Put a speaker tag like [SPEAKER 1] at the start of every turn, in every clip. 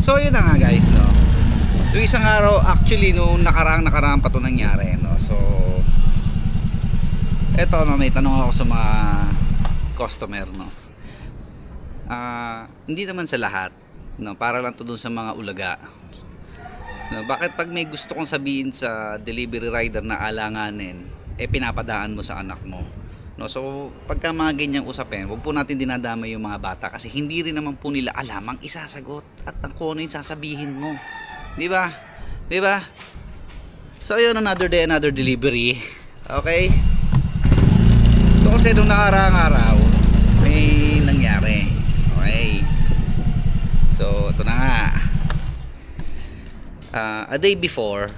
[SPEAKER 1] So yun na nga guys, no. Yung isang araw, actually nung nakaraan pa to nangyari, no. So eto, no, may tanong ako sa mga customer, no. Hindi naman sa lahat, no, para lang to dun sa mga ulaga, no. Bakit pag may gusto kong sabihin sa delivery rider na alanganin, pinapadaan mo sa anak mo, no? So pagka mga ganyang usapin, huwag po natin dinadamay yung mga bata kasi hindi rin naman po nila alam ang isasagot at ang kung ano yung sasabihin mo, di ba? Di ba? So yun, another day, another delivery. Okay? So kasi nung nakaraang araw may nangyari. Okay? So ito na nga, a day before,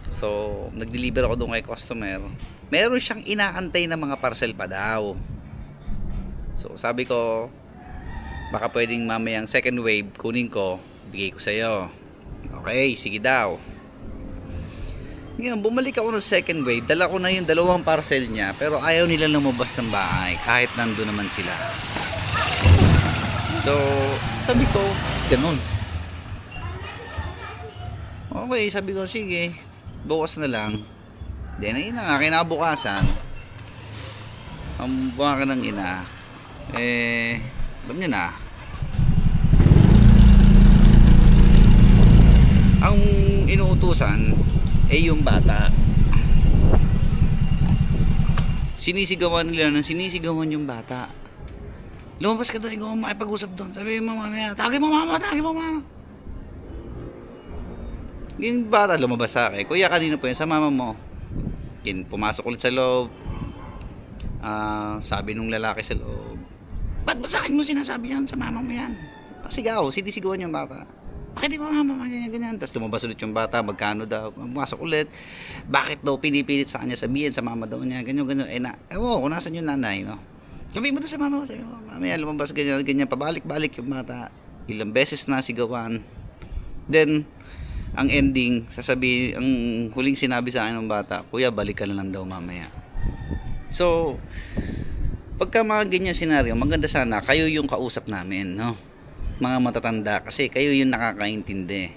[SPEAKER 1] so nag-deliver ako doon kay customer. Meron siyang inaantay na mga parcel pa daw. So sabi ko, baka pwedeng mamayang second wave kunin ko, bigay ko sa'yo. Okay, sige daw. Ngayon, bumalik ako ng second wave, dala ko na yung dalawang parcel niya, pero ayaw nila lumabas ng bahay kahit nandun naman sila. So sabi ko, ganun. Okay, sabi ko, sige, bukas na lang. Then ayun na nga, kinabukasan, ang buwan ka ng ina, alam nyo na, ang inuutusan yung bata. Sinisigawan nila ng sinisigawan yung bata. Lumabas ka doon, ikaw makipag-usap doon. Sabi mo mamaya, tagay mo mama, tagay mo mama. Yung bata lumabas sa akin, kuya kanina po yan, sa mama mo. Pumasok ulit sa loob. Sabi nung lalaki sa loob, ba't ba sa akin mo sinasabi yan, sa mama mo yan? Pasigaw, sinisigawan yung bata. Bakit di ba mama ganyan? Tapos lumabas ulit yung bata, magkano daw, pumasok ulit. Bakit daw pinipilit sa kanya sabihin, sa mama daw niya, ganyan. Kung nasan yung nanay, no? Sabi mo doon sa mama mo, sabi mo, mamaya lumabas ganyan, pabalik-balik yung bata. Ilang beses na sigawan. Then ang ending, ang huling sinabi sa akin ng bata, kuya balik ka na lang daw mamaya. So pagka mga ganyan senaryo, maganda sana kayo yung kausap namin, no? Mga matatanda, kasi kayo yung nakakaintindi.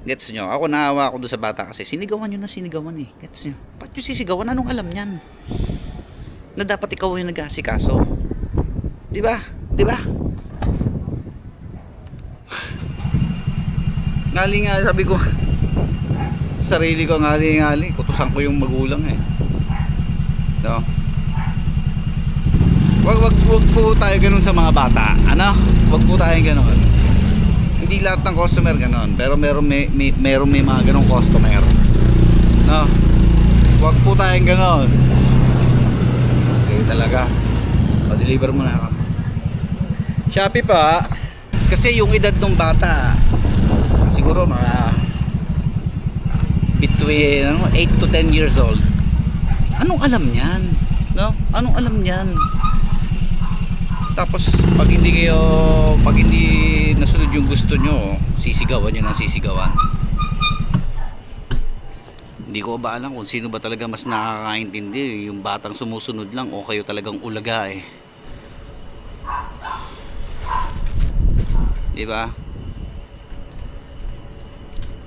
[SPEAKER 1] Gets nyo? Ako naawa ako doon sa bata kasi sinigawan nyo na sinigawan eh. Gets nyo? Ba't yung sisigawan? Anong alam nyan? Na dapat ikaw yung nag-asikaso. Diba? Diba? Ngali nga, sabi ko sarili ko, ngali kutusan ko yung magulang eh, no? Wag po tayo ganun sa mga bata, ano? Wag po tayo ganun. Hindi lahat ng customer ganun, pero meron may mga ganung customer, no? Wag po tayong ganun. Okay talaga, pa-deliver mo na ako. Shopee pa, kasi yung edad ng bata siguro mga between 8 to 10 years old. Anong alam niyan, no? Anong alam niyan? Tapos pag hindi nasunod yung gusto nyo, sisigawan nyo ng sisigawan. Hindi ko ba alam kung sino ba talaga mas nakakaintindi, yung batang sumusunod lang o kayo talagang ulaga eh. Diba?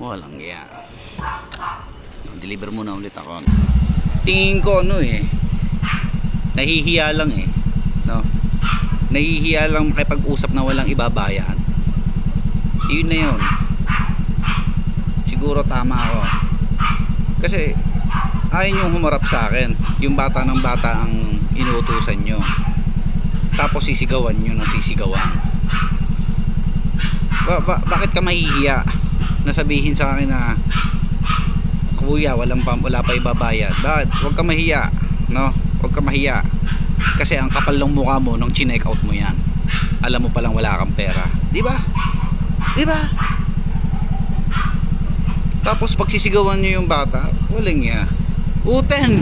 [SPEAKER 1] Walang iya. Deliver muna ulit ako. Tingin ko nahihiya lang eh, no? Nahihiya lang makipag-usap na walang ibabayad. Yun na yun. Siguro tama ako. Kasi ayaw nyo humarap sa akin. Yung bata ng bata ang inuutusan nyo, tapos sisigawan nyo ng sisigawan. Bakit ka mahihiya nasabihin sa akin na kuya wala pa ibabayad? Bakit? Huwag ka mahiya, no? Huwag ka mahiya kasi ang kapal ng mukha mo nung chinek out mo yan, alam mo palang wala kang pera, di ba? Di ba? Tapos pagsisigawan nyo yung bata, walang ya uten.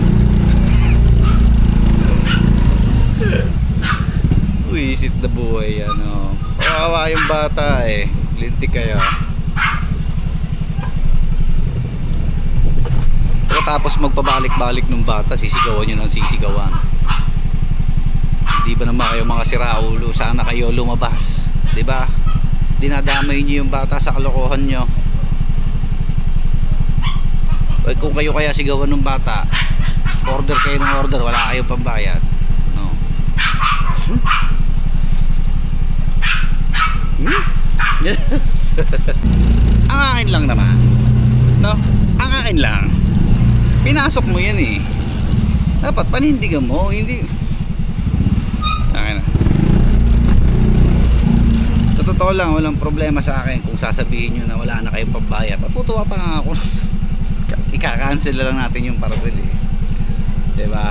[SPEAKER 1] Wisit na buhay yan, oh. Kawawa yung bata eh, lintik kayo. Tapos magpabalik-balik ng bata, sisigawan nyo ng sisigawan. Di ba naman kayo mga siraulo? Sana kayo lumabas, di ba? dinadamay nyo yung bata sa kalokohan nyo. O kung kayo kaya sigawan ng bata, order kayo ng order, wala kayo pambayad, no? Ang akin lang naman, no? Ang akin lang, pinasok mo yan eh, dapat panindigan mo, hindi akin na. Sa totoo lang, walang problema sa akin kung sasabihin nyo na wala na kayong pambayad. Matutuwa pa nga ako. Ika-cancel na lang natin yung parcel eh, diba?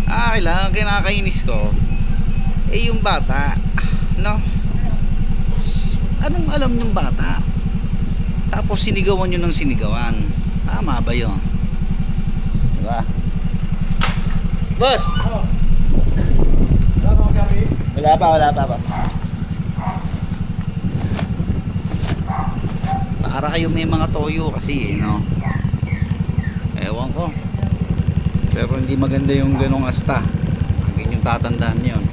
[SPEAKER 1] Kailangan, kinakainis ko eh yung bata, no? Anong alam ng bata? Tapos sinigawan nyo ng sinigawan. Tama ba yun? Diba? Boss! Wala pa boss. Para kayo may mga toyo kasi no? Ewan ko, pero hindi maganda yung ganong asta. Hindi nyo tatandaan yun.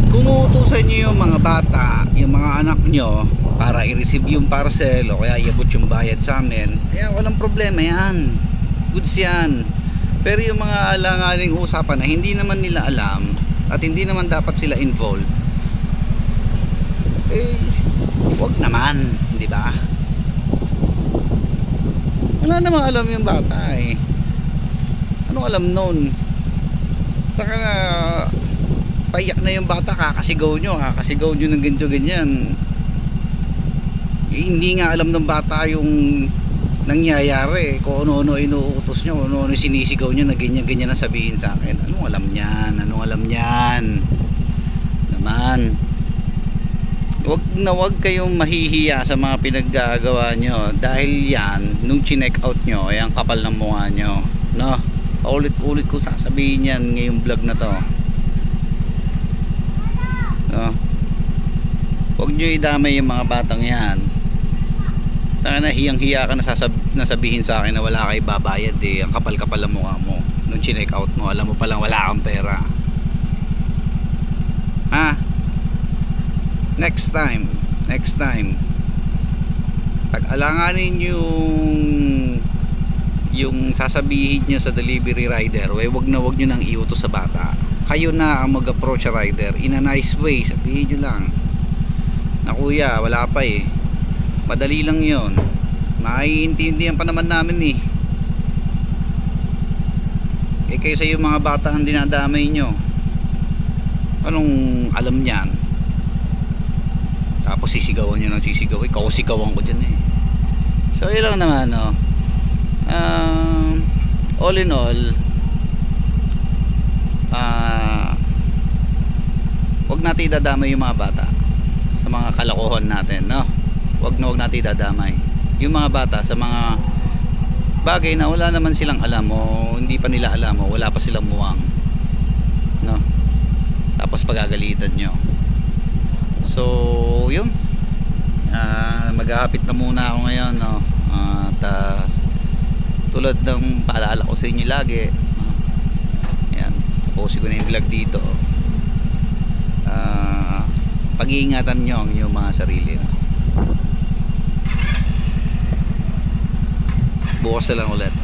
[SPEAKER 1] Kung uutusan nyo yung mga bata, yung mga anak nyo para i-receive yung parcel o kaya iabot yung bayad sa amin, walang problema yan, goods yan. Pero yung mga alanganing usapan na hindi naman nila alam at hindi naman dapat sila involved, wag naman, di ba? Wala namang alam yung bata eh. Anong alam nun? Saka na payak na yung bata, kakasigaw nyo ng ganito ganyan. Hindi nga alam ng bata yung nangyayari, kung ano-ano inuutos nyo, ano-ano sinisigaw nyo na ganyan-ganyan na sabihin sa akin. Anong alam nyan naman. Wag kayong mahihiya sa mga pinaggagawa nyo, dahil yan, nung chinek out nyo, ay ang kapal ng mukha nyo, no? Paulit-ulit ko sasabihin yan ngayong vlog na to, no? Huwag nyo idamay yung mga batang yan. Taka na, hiyang-hiya ka na sabihin sa akin na wala kayo babayad eh. Ang kapal-kapal ang mukha mo nung chinek out mo, alam mo palang wala kang pera. Ha? Next time pag-alanganin yung sasabihin nyo sa delivery rider, wag nyo nang iutos sa bata. Kayo na ang mag-approach sa rider in a nice way. Sabihin nyo lang na, kuya, wala pa eh, madali lang yon, maiintindihan pa naman namin eh. Kayo sa yung mga bata ang dinadamay nyo, anong alam nyan? Tapos sisigawan nyo ng sisigaw. Ikaw sigawan ko dyan eh. So yun lang naman, no? All in all, wag natin idadamay yung mga bata sa mga kalokohan natin, no? Wag natin idadamay yung mga bata sa mga bagay na wala naman silang alam o hindi pa nila alam o wala pa silang muwang, no? Tapos pagagalitan nyo. So yun, maghahapit na muna ako ngayon, no? At tulad ng paalala ko sa inyo lagi, no? Yan, tapusin ko na yung vlog dito. Pag-iingatan nyo ang inyong mga sarili, no? Bukas na lang ulit.